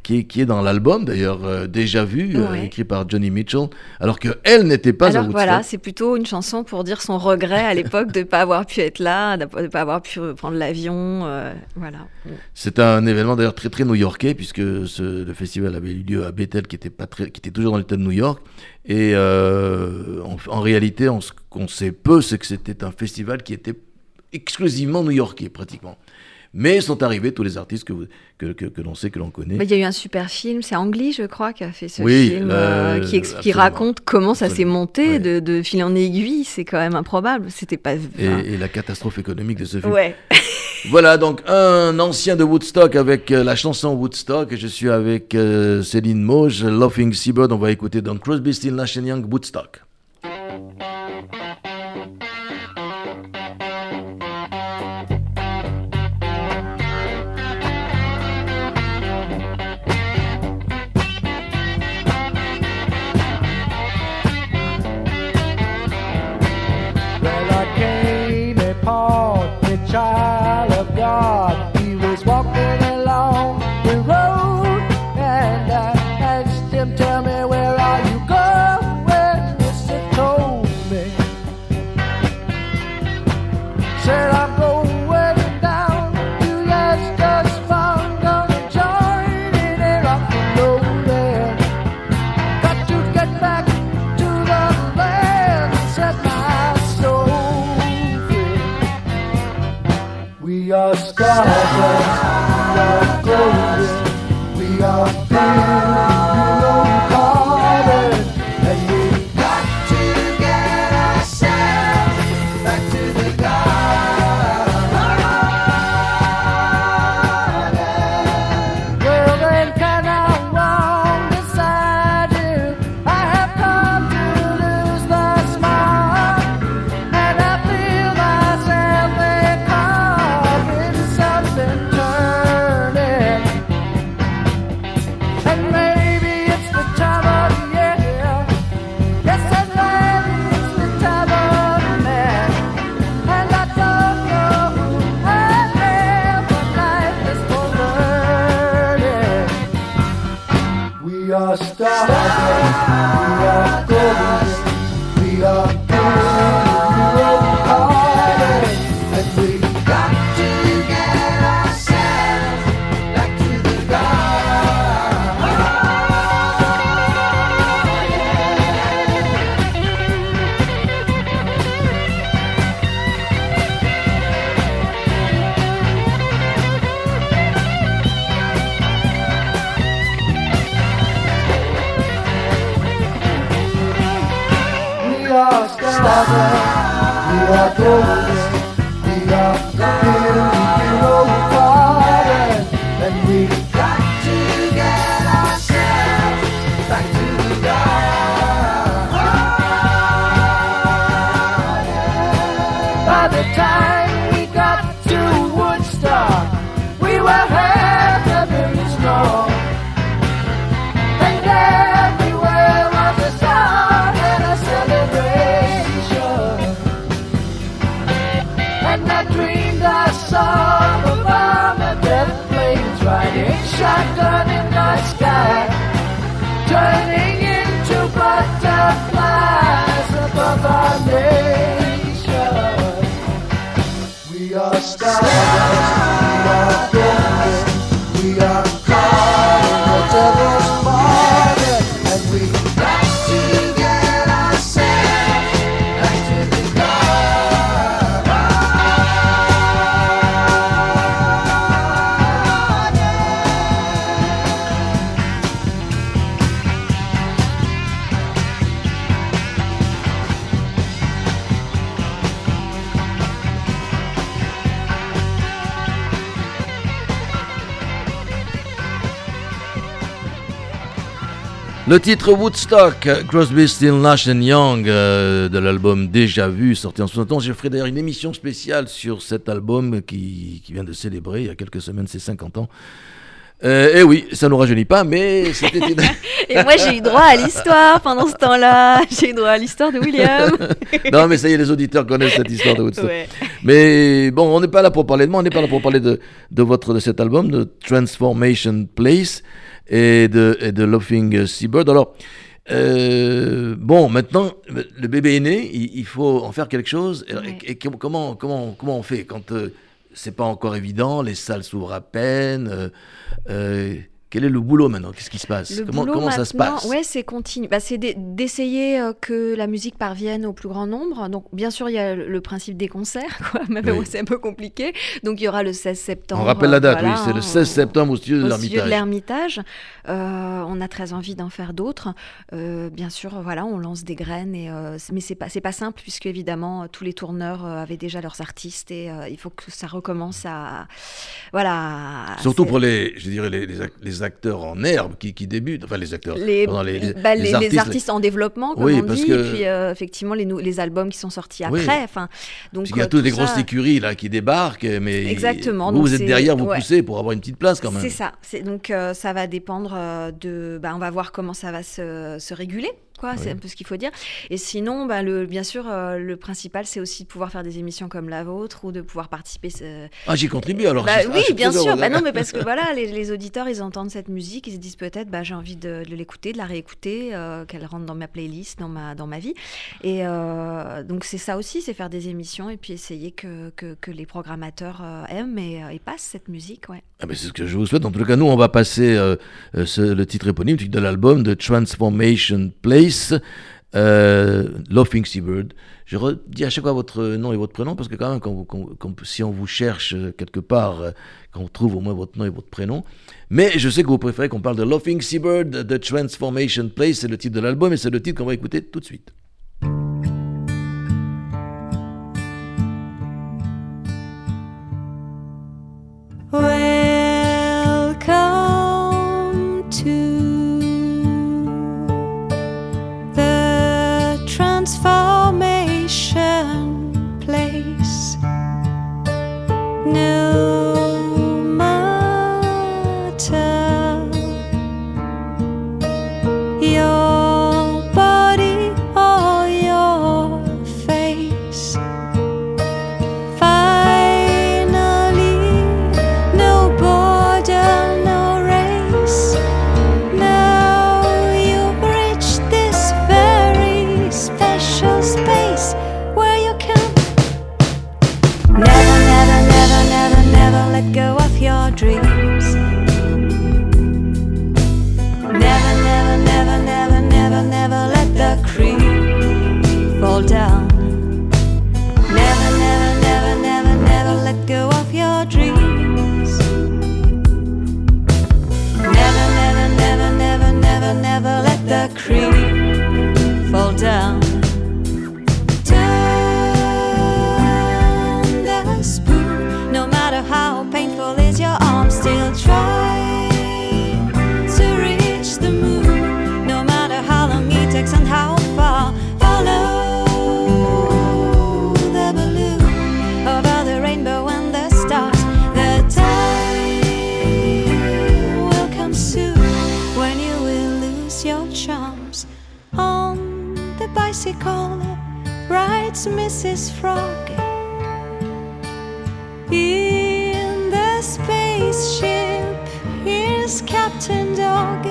qui est dans l'album d'ailleurs, Déjà Vu, écrit par Joni Mitchell, alors qu'elle n'était pas à Woodstock. Voilà, c'est plutôt une chanson pour dire son regret à l'époque de ne pas avoir pu être là, de ne pas avoir pu prendre l'avion, voilà. C'est un événement d'ailleurs très très new-yorkais, puisque le festival avait eu lieu à Bethel, qui était toujours dans l'État de New York, et en réalité, ce qu'on sait peu, c'est que c'était un festival qui était exclusivement new-yorkais pratiquement. Mais sont arrivés tous les artistes que l'on sait, que l'on connaît. Il y a eu un super film, c'est Ang Lee, je crois, qui a fait ce film, qui raconte comment ça s'est monté de fil en aiguille. C'est quand même improbable. C'était pas. Et la catastrophe économique de ce film. Ouais. Voilà, donc un ancien de Woodstock avec la chanson Woodstock. Je suis avec Céline Mauge, Laughing Seabird. On va écouter donc Crosby, Stills, Nash & Young, Woodstock. Child of God, he was walking along the road, and I asked him, tell me, where are you going? He We are golden, we are below parted, and we got to get ourselves back to the garden. By the time we got to Woodstock, we were heavily strong, and everywhere was a song and a celebration. And I dreamed I saw the bomb and death planes riding shotgun in the sky, turning into butterflies above our nation. We are stars, we are golden, we are caught in the devil's market, and we got to get ourselves back to the Le titre Woodstock, Crosby, Still, Nash Young, de l'album Déjà Vu, sorti en 71. Je ferai d'ailleurs une émission spéciale sur cet album qui vient de célébrer il y a quelques semaines ses 50 ans. Et oui, ça ne nous rajeunit pas, mais c'était... Et moi, j'ai eu droit à l'histoire pendant ce temps-là. J'ai eu droit à l'histoire de William. Non, mais ça y est, les auditeurs connaissent cette histoire de Woodstock. Ouais. Mais bon, on n'est pas là pour parler de moi, on n'est pas là pour parler de cet album, de Transformation Place et de Laughing Seabird. Alors, bon, maintenant, le bébé est né, il faut en faire quelque chose. Ouais. Et comment on fait quand c'est pas encore évident, les salles s'ouvrent à peine quel est le boulot maintenant? Qu'est-ce qui se passe? Comment ça se passe? Ouais, c'est continu. Bah, c'est d'essayer que la musique parvienne au plus grand nombre. Donc, bien sûr, il y a le principe des concerts, quoi. Même Oui. c'est un peu compliqué. Donc, il y aura le 16 septembre. On rappelle la date, voilà, oui, c'est le 16 septembre au studio de au studio de l'Ermitage. l'Ermitage. On a très envie d'en faire d'autres. Bien sûr, voilà, on lance des graines. Mais c'est pas simple, puisque évidemment, tous les tourneurs avaient déjà leurs artistes. Et il faut que ça recommence à... Voilà. Surtout pour les acteurs en herbe qui débutent, enfin les acteurs, les artistes en développement, comme oui, on parce dit, que... et puis effectivement les albums qui sont sortis Oui. après. Enfin, donc Parce qu'il y a toutes tout des grosses ça... écuries là qui débarquent, mais Exactement, vous, donc vous êtes c'est- derrière, vous ouais. poussez pour avoir une petite place quand même. C'est ça. Donc ça va dépendre de. On va voir comment ça va se réguler. Quoi, c'est Oui. un peu ce qu'il faut dire. Et sinon, bien sûr, le principal, c'est aussi de pouvoir faire des émissions comme la vôtre ou de pouvoir participer. Ah, j'y contribue alors. je Oui, suis bien très sûr. heureux. Non, mais parce que voilà, les auditeurs, ils entendent cette musique, ils se disent peut-être, j'ai envie de l'écouter, de la réécouter, qu'elle rentre dans ma playlist, dans ma vie. Et donc c'est ça aussi, c'est faire des émissions et puis essayer que les programmateurs aiment et passent cette musique, ouais. Ah, mais c'est ce que je vous souhaite. En tout cas, nous, on va passer le titre éponyme de l'album de Transformation Place, Laughing Seabird. Je redis à chaque fois votre nom et votre prénom, parce que quand même, si on vous cherche quelque part, quand on trouve au moins votre nom et votre prénom. Mais je sais que vous préférez qu'on parle de Laughing Seabird, de Transformation Place, c'est le titre de l'album et c'est le titre qu'on va écouter tout de suite. Welcome to the transformation place. No matter your body or frog in the spaceship. Here's Captain Dog.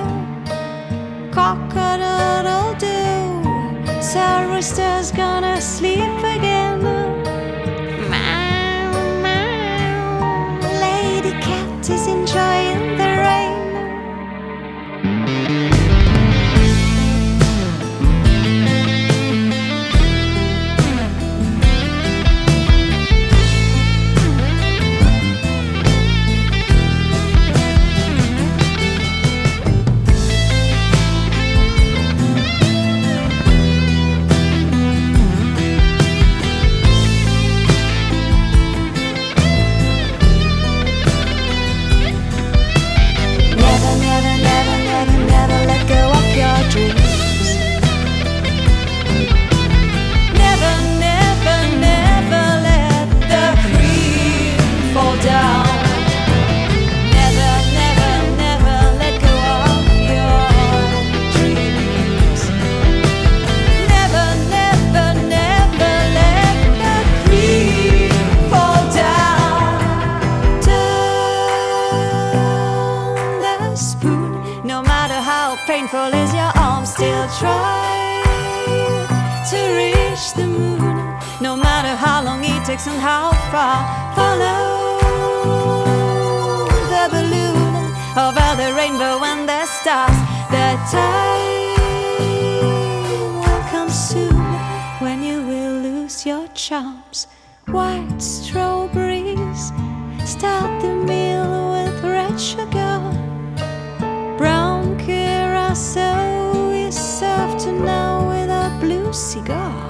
Cock-a-doodle-doo. So Rooster's gonna sleep again. Meow, meow. Lady Cat is enjoying the rain. Never, never, never, never, never let go of your dreams. Never, never, never let the cream fall down. Never, never, never let go of your dreams. Never, never, never let the cream fall down. Turn the spoon. No matter how painful is your arm, still try to reach the moon. No matter how long it takes and how far, follow the balloon over the rainbow and the stars. The time will come soon when you will lose your charms. White strawberries start the meal with red sugar. Brown curacao is served now with a blue cigar.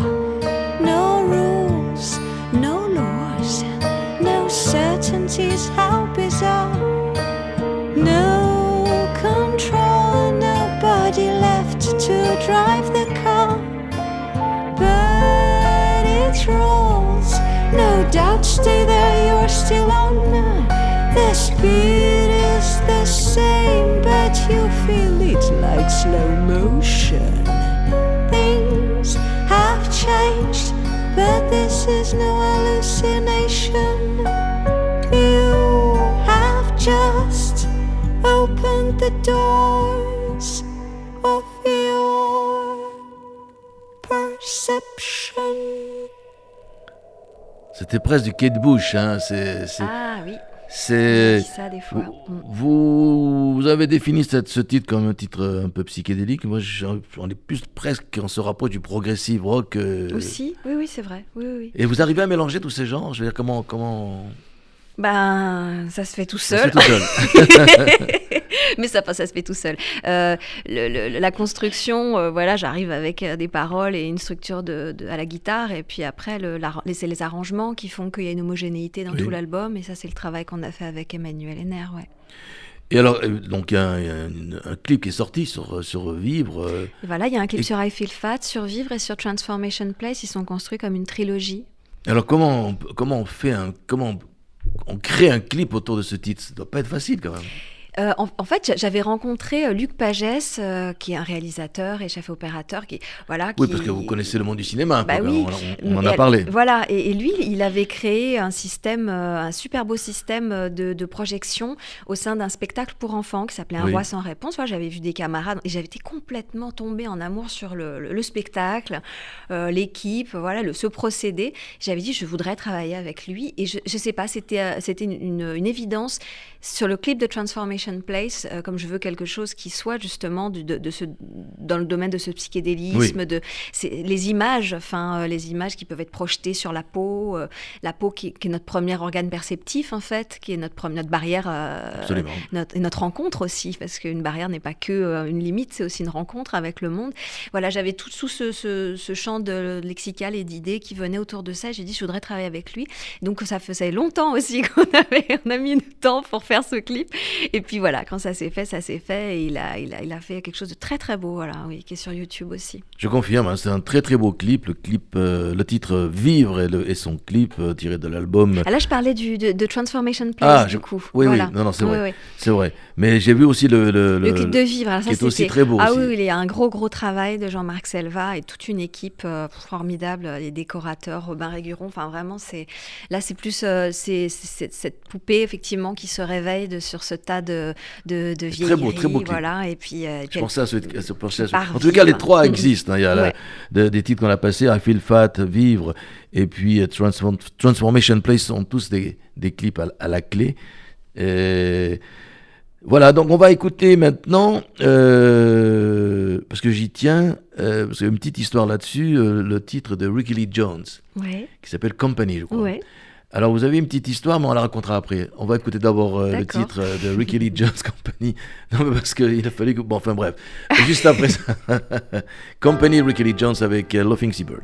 No rules, no laws, no certainties, how bizarre. No control, nobody left to drive the car. But it rolls, no doubt, stay there, you're still on. The speed is the same, but you feel it like slow motion. Things have changed, but this is no hallucination. You have just opened the doors of your perception. C'était presque du Kate Bush, hein. Ah oui, on C'est dit ça des fois. vous avez défini ce titre comme un titre un peu psychédélique. Moi, on est plus presque, on se rapproche du progressive rock. Aussi, oui, c'est vrai. Oui, oui, oui. Et vous arrivez à mélanger tous ces genres. Je veux dire, comment Ben, ça se fait tout ça seul. se fait tout seul. Mais ça se fait tout seul. La construction, voilà, j'arrive avec des paroles et une structure à la guitare, et puis après, c'est les arrangements qui font qu'il y a une homogénéité dans Oui. tout l'album, et ça, c'est le travail qu'on a fait avec Emmanuel Henner, ouais. Et alors, donc il y a un clip qui est sorti sur Vivre. Et voilà, il y a un clip Et- sur I Feel Fat, sur Vivre et sur Transformation Place. Ils sont construits comme une trilogie. Alors comment on crée un clip autour de ce titre? Ça doit pas être facile quand même. En fait, j'avais rencontré Luc Pagès, qui est un réalisateur et chef opérateur, Oui, qui... parce que vous connaissez le monde du cinéma. Un Bah peu, oui. on en a parlé. Voilà, et lui, il avait créé un système, un super beau système de projection au sein d'un spectacle pour enfants qui s'appelait Un Oui. roi sans réponse. Moi, j'avais vu des camarades et j'avais été complètement tombée en amour sur le spectacle, l'équipe, voilà, ce procédé. J'avais dit, je voudrais travailler avec lui, et je sais pas, c'était une évidence. Sur le clip de Transformation Place, comme je veux quelque chose qui soit justement dans le domaine de ce psychédélisme, les images, les images qui peuvent être projetées sur la peau qui est notre premier organe perceptif en fait, qui est notre barrière, Absolument. notre rencontre aussi, parce qu'une barrière n'est pas que une limite, c'est aussi une rencontre avec le monde. Voilà, j'avais tout ce champ de lexical et d'idées qui venaient autour de ça. J'ai dit, je voudrais travailler avec lui. Donc ça faisait longtemps aussi on a mis du temps pour faire ce clip. Et puis voilà, quand ça s'est fait, et il a fait quelque chose de très très beau, voilà, oui, qui est sur YouTube aussi. Je confirme, hein, c'est un très très beau clip. Le titre Vivre et son clip tiré de l'album. Ah, là, je parlais de Transformation Place, du coup. Oui, voilà. oui, non, c'est vrai. Oui, oui. C'est vrai. Mais j'ai vu aussi le clip de Vivre, alors ça, qui est aussi très beau. Ah aussi. oui, il y a un gros travail de Jean-Marc Selva et toute une équipe formidable, les décorateurs, Robin Réguron, enfin vraiment, c'est plus c'est cette poupée, effectivement, qui se réveille sur ce tas de vieilleries. Très beau clip. Voilà, et puis je pensais à ce part en tout cas, les vivre. trois existent. Hein. Il y a Ouais. des titres qu'on a passés, I Feel Fat, Vivre, et puis Transformation Place sont tous des clips à la clé. Et voilà, donc on va écouter maintenant, parce que j'y tiens, parce qu'il y a une petite histoire là-dessus, le titre de Ricky Lee Jones, Ouais. qui s'appelle Company, je crois. Ouais. Alors vous avez une petite histoire, mais on la racontera après. On va écouter d'abord le D'accord. titre de Ricky Lee Jones Company. Non, mais parce qu'il a fallu que... Bon, enfin bref. Juste après ça. Company, Ricky Lee Jones avec Laughing Seabird.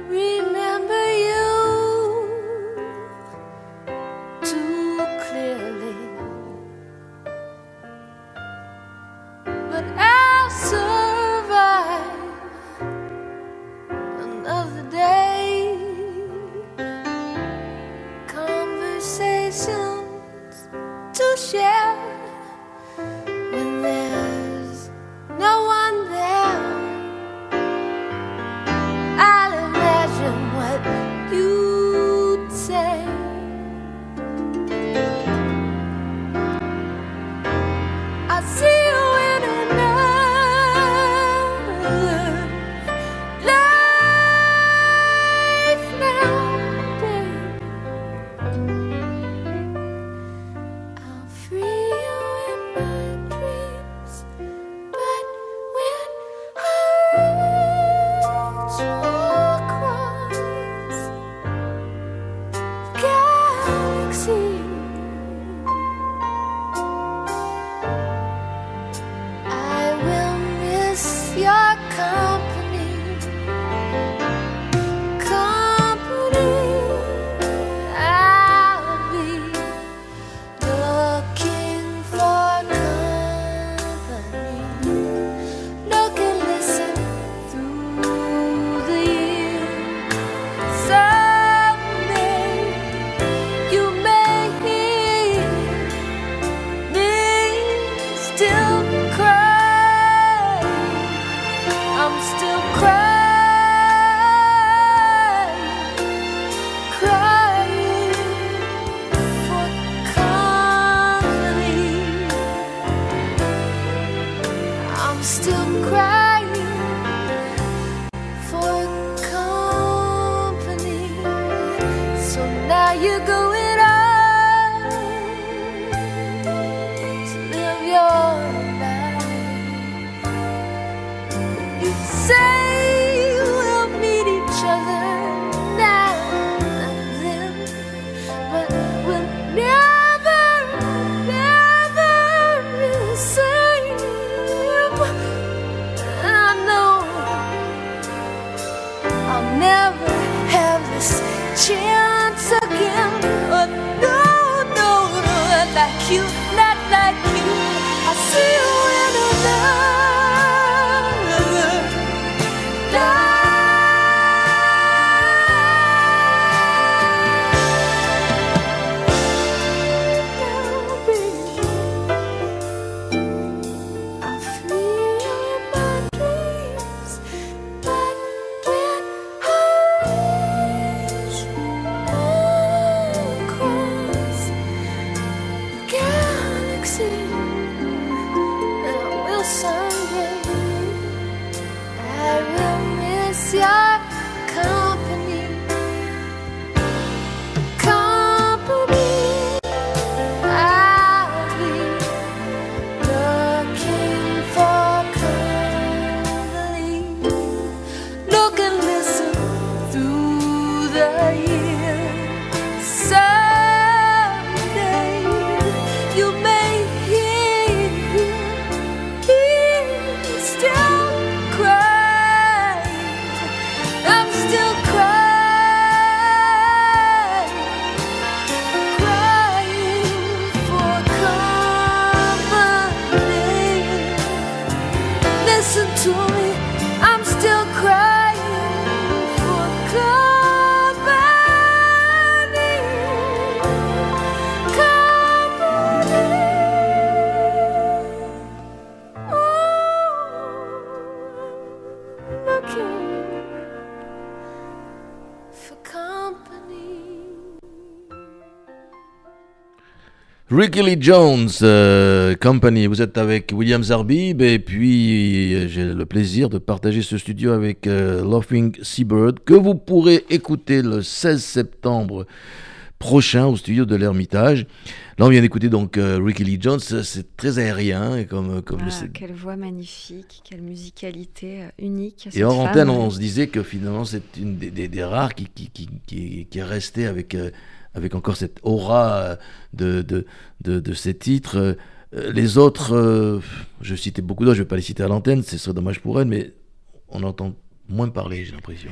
Remember you too clearly, but I'll survive another day. Conversations to share when there's no one there. I'll imagine what you'd say. I'll see you in another life now, babe. I'll free you in my dreams, but when I reach across the galaxy, I will miss your company. I'll be looking for company. Look and listen through the years. Someday you may hear me still cry. I'm still crying for company. I'm still crying for company. So now you're going out to live your life. You say we'll meet each other now and then, but we'll never be the same. I know I'll never have this chance again. Oh, no, not like you, not like you. I see you in another life. I'll flee in my dreams, but when I reach across the galaxy, and I will someday, I will miss your company. I'll be looking for company. Look and listen through the years. Ricky Lee Jones Company, vous êtes avec William Zerbib et puis j'ai le plaisir de partager ce studio avec Laughing Seabird que vous pourrez écouter le 16 septembre prochain au studio de l'Ermitage. Là on vient d'écouter donc Ricky Lee Jones, c'est très aérien et comme quelle voix magnifique, quelle musicalité unique. Et hors antenne on se disait que finalement c'est une des rares qui est restée avec encore cette aura de ces titres. Les autres, je citais beaucoup d'autres, je ne vais pas les citer à l'antenne, ce serait dommage pour elles, mais on entend moins parler, j'ai l'impression.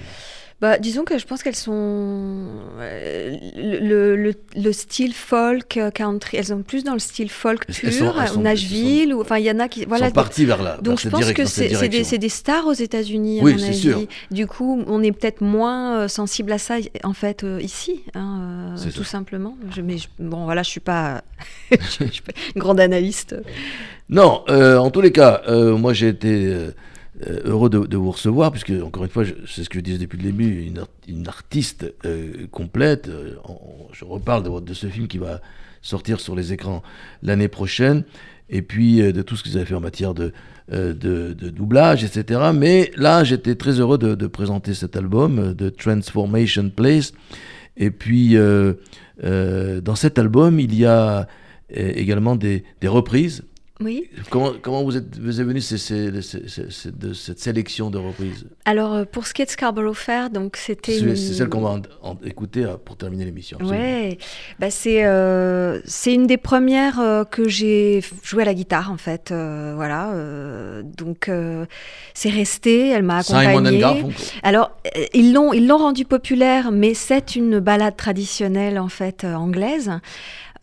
Bah, disons que je pense qu'elles sont le style folk country. Elles sont plus dans le style folk pur, Nashville, ou enfin il y en a qui sont partis vers là. Donc je pense que c'est des stars aux États-Unis à oui, mon avis. Sûr. Du coup, on est peut-être moins sensible à ça en fait ici, tout simplement. Bon voilà, je suis pas une grande analyste. Non, en tous les cas, moi j'ai été heureux de vous recevoir, puisque, encore une fois, c'est ce que je disais depuis le début, une artiste complète. Je reparle de ce film qui va sortir sur les écrans l'année prochaine, et puis de tout ce que vous avez fait en matière de doublage, etc. Mais là, j'étais très heureux de présenter cet album, de Transformation Place. Et puis, dans cet album, il y a également des reprises. Oui. Comment vous êtes venu de cette sélection de reprises? Alors, pour ce qui est de Scarborough Fair, donc c'était... C'est celle qu'on va écouter pour terminer l'émission. Oui, bah c'est une des premières que j'ai joué à la guitare, en fait. Voilà. Donc, c'est resté, elle m'a accompagnée. Simon and Garfunkel. Alors, ils l'ont rendue populaire, mais c'est une ballade traditionnelle, en fait, anglaise.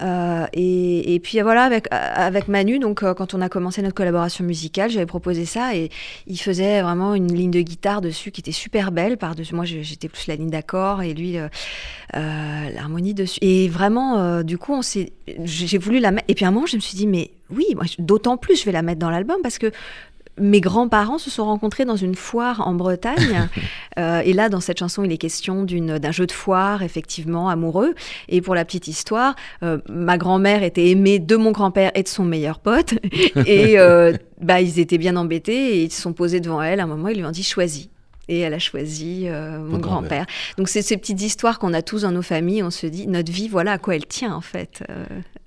Et puis voilà, avec Manu, donc quand on a commencé notre collaboration musicale, j'avais proposé ça et il faisait vraiment une ligne de guitare dessus qui était super belle par-dessus. Moi, j'étais plus la ligne d'accord et lui l'harmonie dessus. Et vraiment, du coup, j'ai voulu la mettre. Et puis à un moment, je me suis dit, mais oui, moi, d'autant plus, je vais la mettre dans l'album parce que mes grands-parents se sont rencontrés dans une foire en Bretagne. Et là, dans cette chanson, il est question d'un jeu de foire, effectivement, amoureux. Et pour la petite histoire, ma grand-mère était aimée de mon grand-père et de son meilleur pote. Et ils étaient bien embêtés et ils se sont posés devant elle. À un moment, ils lui ont dit « choisis ». Et elle a choisi mon grand-père. Donc, c'est ces petites histoires qu'on a tous dans nos familles. On se dit, notre vie, voilà à quoi elle tient, en fait.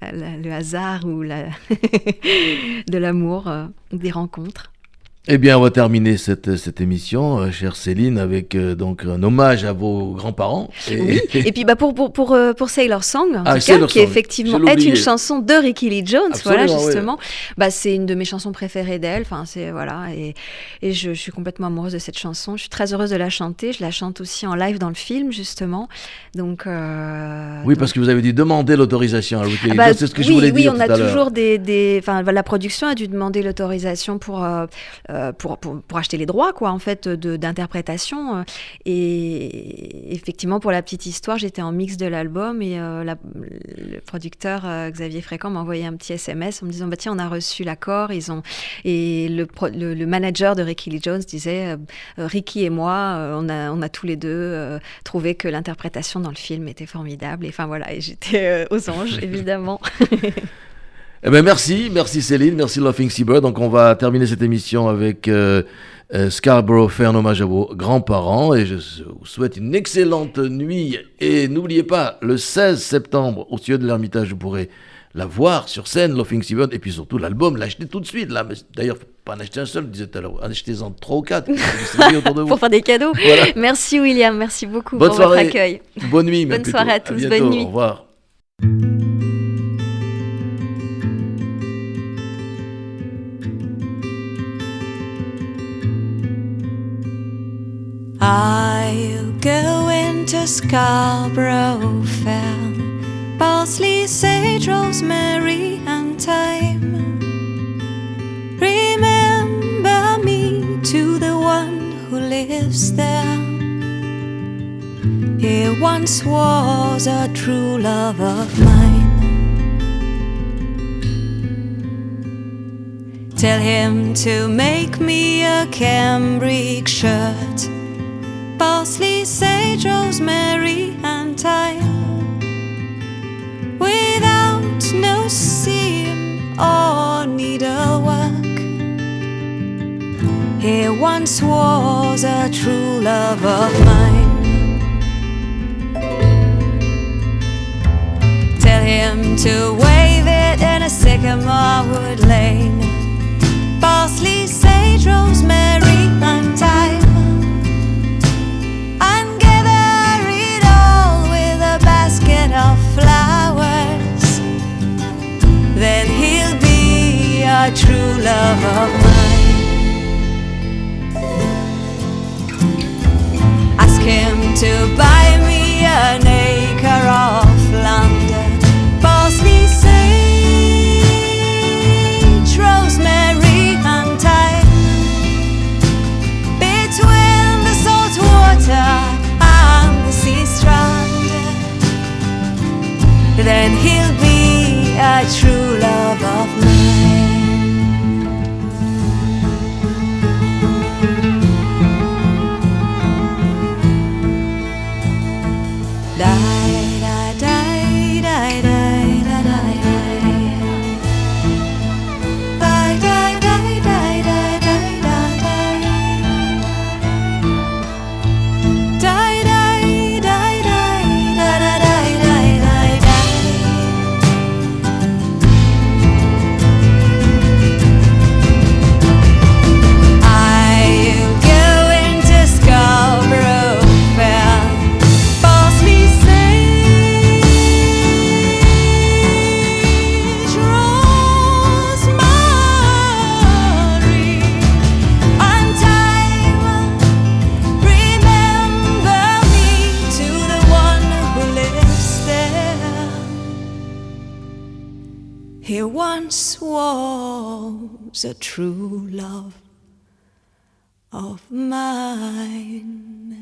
Le hasard ou de l'amour, des rencontres. Eh bien, on va terminer cette émission, chère Céline, avec donc un hommage à vos grands-parents. Oui. Et puis pour Sailor Song, en tout cas, Sailor qui Song. effectivement est une chanson de Ricky Lee Jones. Absolument, voilà, justement. Oui. C'est une de mes chansons préférées d'elle. Enfin, voilà, et je suis complètement amoureuse de cette chanson. Je suis très heureuse de la chanter. Je la chante aussi en live dans le film, justement. Donc. Oui, parce que vous avez dû demander l'autorisation à Ricky Lee Jones. C'est ce que je voulais dire tout à l'heure. Oui, on a toujours enfin, la production a dû demander l'autorisation pour acheter les droits, quoi, en fait, d'interprétation. Et effectivement, pour la petite histoire, j'étais en mix de l'album et le producteur Xavier Fréquent m'a envoyé un petit SMS en me disant tiens, on a reçu l'accord. Et le manager de Ricky Lee Jones disait Ricky et moi, on a tous les deux trouvé que l'interprétation dans le film était formidable. Et enfin voilà, et j'étais aux anges, évidemment. Eh ben merci Céline, merci Laughing Seabird. Donc on va terminer cette émission avec Scarborough Fair, en hommage à vos grands-parents. Et je vous souhaite une excellente nuit. Et n'oubliez pas, le 16 septembre, au studio de l'Ermitage, vous pourrez la voir sur scène, Laughing Seabird. Et puis surtout l'album, l'acheter tout de suite. Là. D'ailleurs, pas en acheter un seul, je disais tout à l'heure, achetez-en 3 ou 4 autour de vous. Pour faire des cadeaux. Voilà. Merci William, merci beaucoup Bonne pour soirée. votre accueil. Bonne nuit. Bonne soirée à tous, bientôt, bonne nuit. Au revoir. I'll go into Scarborough Fair, parsley, sage, rosemary, and thyme. Remember me to the one who lives there. He once was a true love of mine. Tell him to make me a cambric shirt, parsley, sage, rosemary, and thyme, without no once was a true love of mine. Tell him to wave it in a sycamore wood lane. Parsley, sage, rosemary, and thyme. And gather it all with a basket of flowers. Then he'll be a true love of mine. Ask him to buy me an acre of land. Parsley, sage, rosemary, and thyme. Between the salt water and the sea strand. Then he'll be a true love of mine. He once was a true love of mine.